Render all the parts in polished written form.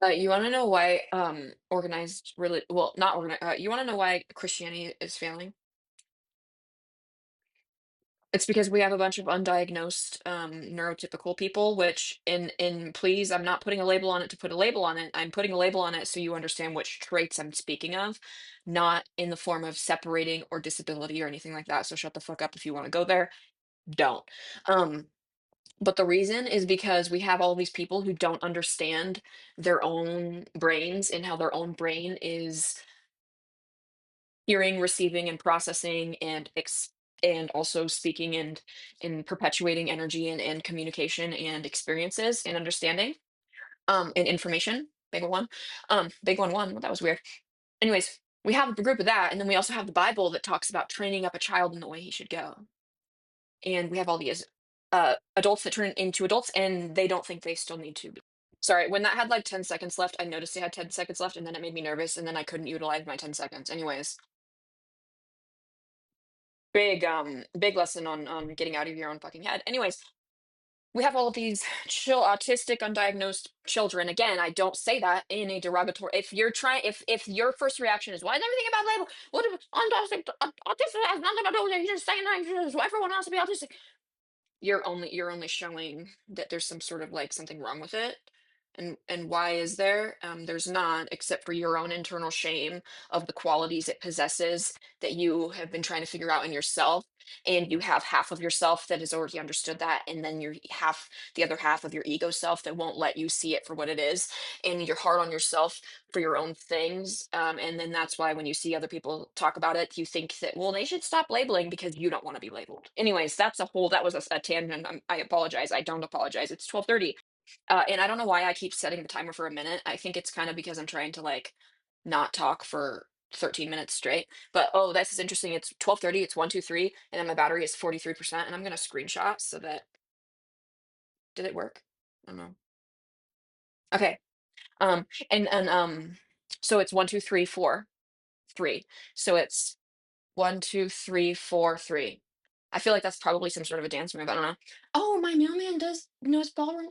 You want to know why organized really well not organized you want to know why Christianity is failing? It's because we have a bunch of undiagnosed neurotypical people, which in please, I'm not putting a label on it to put a label on it. I'm putting a label on it so you understand which traits I'm speaking of, not in the form of separating or disability or anything like that. So shut the fuck up if you want to go there. Don't. Um, but the reason is because we have all these people who don't understand their own brains and how their own brain is hearing, receiving, and processing and also speaking and perpetuating energy and communication and experiences and understanding and information. Big one. Well, that was weird. Anyways, we have a group of that, and then we also have the Bible that talks about training up a child in the way he should go. And we have all these adults that turn into adults, and they don't think they still need to be. Sorry, when that had like 10 seconds left, I noticed it had 10 seconds left, and then it made me nervous, and then I couldn't utilize my 10 seconds. Anyways, big lesson on getting out of your own fucking head. Anyways, we have all of these autistic undiagnosed children. Again, I don't say that in a derogatory. If you're trying, if your first reaction is why is everything about label, what if autistic, autistic has nothing to do with it, you're just saying that everyone has to be autistic. You're only showing that there's some sort of like something wrong with it. And why is there? There's not, except for your own internal shame of the qualities it possesses that you have been trying to figure out in yourself. And you have half of yourself that has already understood that, and then the other half of your ego self that won't let you see it for what it is. And you're hard on yourself for your own things. And then that's why when you see other people talk about it, you think that, well, they should stop labeling because you don't want to be labeled. Anyways, that was a tangent. I apologize. I don't apologize. It's 12:30. And I don't know why I keep setting the timer for a minute. I think it's kind of because I'm trying to like not talk for 13 minutes straight. But oh, this is interesting. It's 12:30, it's 123, and then my battery is 43%. And I'm gonna screenshot so that did it work? I don't know. Okay. And so it's 1, 2, 3, 4, 3. So it's 1, 2, 3, 4, 3. I feel like that's probably some sort of a dance move. I don't know. Oh, my mailman does knows ballroom.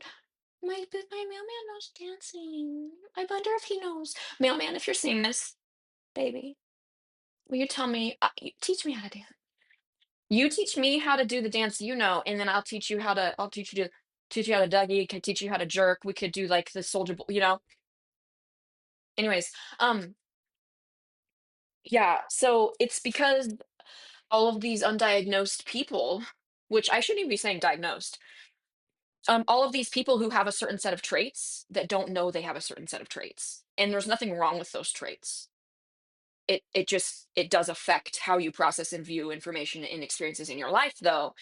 My mailman knows dancing. I wonder if he knows. Mailman, if you're seeing this, baby, will you tell me? Teach me how to dance. You teach me how to do the dance you know, and then I'll teach you how to. I'll teach you how to Dougie. Can teach you how to jerk. We could do like the soldier. Anyways, yeah. So it's because all of these undiagnosed people, which I shouldn't even be saying diagnosed, all of these people who have a certain set of traits that don't know they have a certain set of traits, and there's nothing wrong with those traits. It does affect how you process and view information and experiences in your life, though,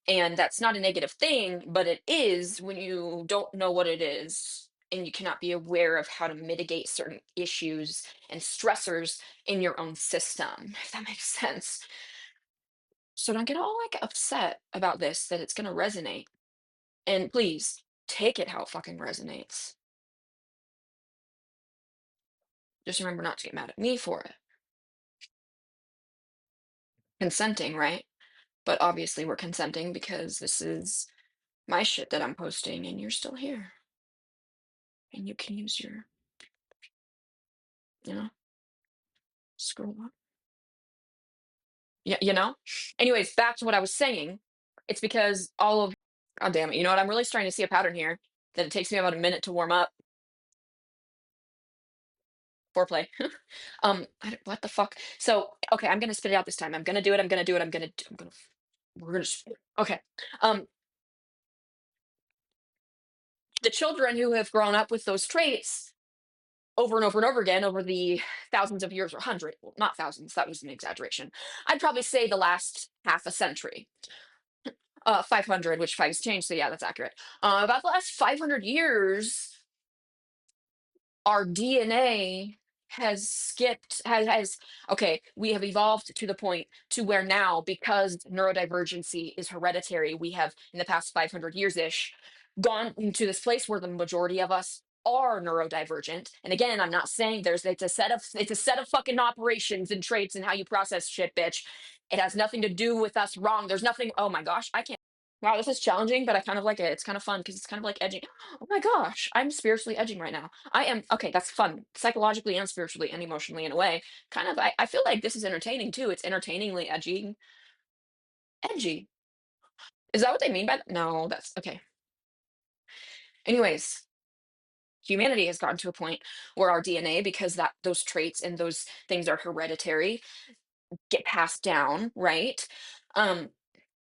and that's not a negative thing, but it is when you don't know what it is and you cannot be aware of how to mitigate certain issues and stressors in your own system, if that makes sense. So don't get all like upset about this that it's going to resonate, and please take it how it fucking resonates. Just remember not to get mad at me for it. Consenting, right? But obviously we're consenting because this is my shit that I'm posting and you're still here. And you can use your, you know, scroll up. Yeah, Anyways, back to what I was saying. It's because all of God damn it, you know what? I'm really starting to see a pattern here that it takes me about a minute to warm up. Foreplay. What the fuck? So, okay, I'm gonna spit it out this time. I'm gonna do it. I'm gonna do it. We're gonna, okay. Um, the children who have grown up with those traits over and over and over again over the thousands of years or hundred, well, not thousands, that was an exaggeration. I'd probably say the last half a century, 500, which five's changed, so yeah, that's accurate. About the last 500 years, our DNA has skipped, okay, we have evolved to the point to where now, because neurodivergency is hereditary, we have, in the past 500 years ish, gone into this place where the majority of us are neurodivergent. And again, I'm not saying it's a set of fucking operations and traits and how you process shit, bitch. It has nothing to do with us wrong. There's nothing, oh my gosh, I can't. Wow, this is challenging, but I kind of like it. It's kind of fun because it's kind of like edging. Oh my gosh, I'm spiritually edging right now. I am okay, that's fun. Psychologically and spiritually and emotionally in a way. Kind of I feel like this is entertaining too. It's entertainingly edgy. Edgy. Is that what they mean by that? No, that's okay. Anyways, humanity has gotten to a point where our DNA, because that those traits and those things are hereditary, get passed down, right? Um,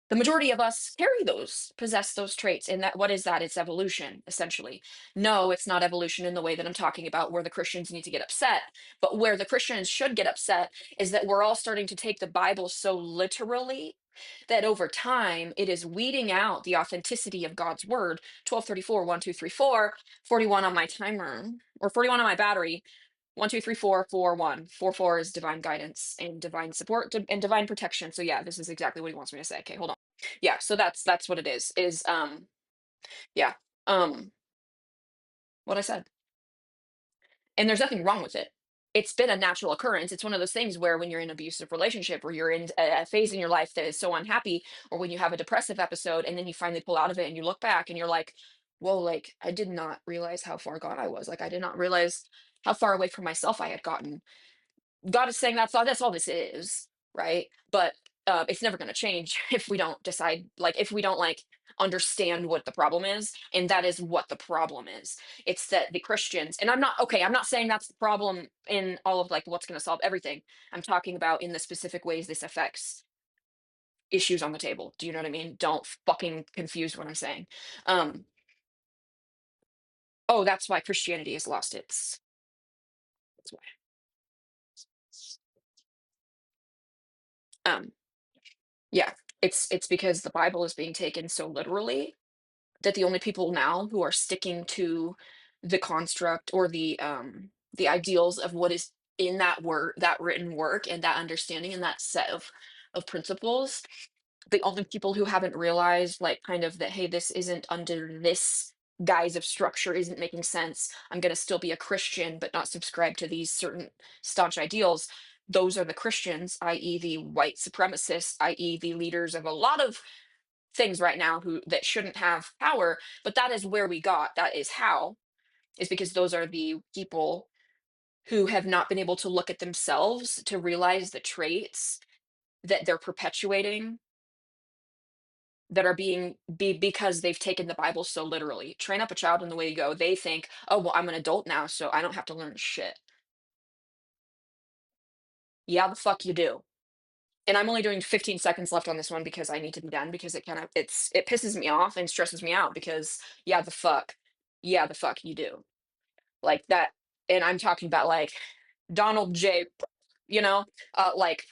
the majority of us carry those, possess those traits. And that, what is that? It's evolution, essentially. No, it's not evolution in the way that I'm talking about, where the Christians need to get upset. But where the Christians should get upset is that we're all starting to take the Bible so literally that over time it is weeding out the authenticity of God's word. 1234, 1, 2, 3, 4, 41 on my timer, or 41 on my battery. 1, 2, 3, 4, 4, 1. 4, 4 is divine guidance and divine support and divine protection. So yeah, this is exactly what he wants me to say. Okay, hold on. Yeah, so that's what it is yeah, um what I said. And there's nothing wrong with it. It's been a natural occurrence. It's one of those things where when you're in an abusive relationship, or you're in a phase in your life that is so unhappy, or when you have a depressive episode and then you finally pull out of it and you look back and you're like, whoa, like I did not realize how far gone I was. Like I did not realize how far away from myself I had gotten. God is saying that's all this is, right? But it's never going to change if we don't decide, like, if we don't like understand what the problem is, and that is what the problem is. It's that the Christians, and I'm not okay. I'm not saying that's the problem in all of like what's going to solve everything. I'm talking about in the specific ways this affects issues on the table. Do you know what I mean? Don't fucking confuse what I'm saying. Um, oh, that's why Christianity has lost its. That's why. Um, yeah, it's because the Bible is being taken so literally that the only people now who are sticking to the construct, or the ideals of what is in that word, that written work, and that understanding and that set of principles, the only people who haven't realized like kind of that, hey, this isn't under this guise of structure, isn't making sense, I'm going to still be a Christian but not subscribe to these certain staunch ideals. Those are the Christians, i.e. the white supremacists, i.e. the leaders of a lot of things right now who that shouldn't have power. But that is where we got, that is how, is because those are the people who have not been able to look at themselves to realize the traits that they're perpetuating, that are because they've taken the Bible so literally. Train up a child in the way to go. They think, oh well, I'm an adult now, so I don't have to learn shit. Yeah, the fuck you do. And I'm only doing 15 seconds left on this one because I need to be done, because it pisses me off and stresses me out because yeah, the fuck. Yeah, the fuck you do. Like that. And I'm talking about like Donald J, you know, like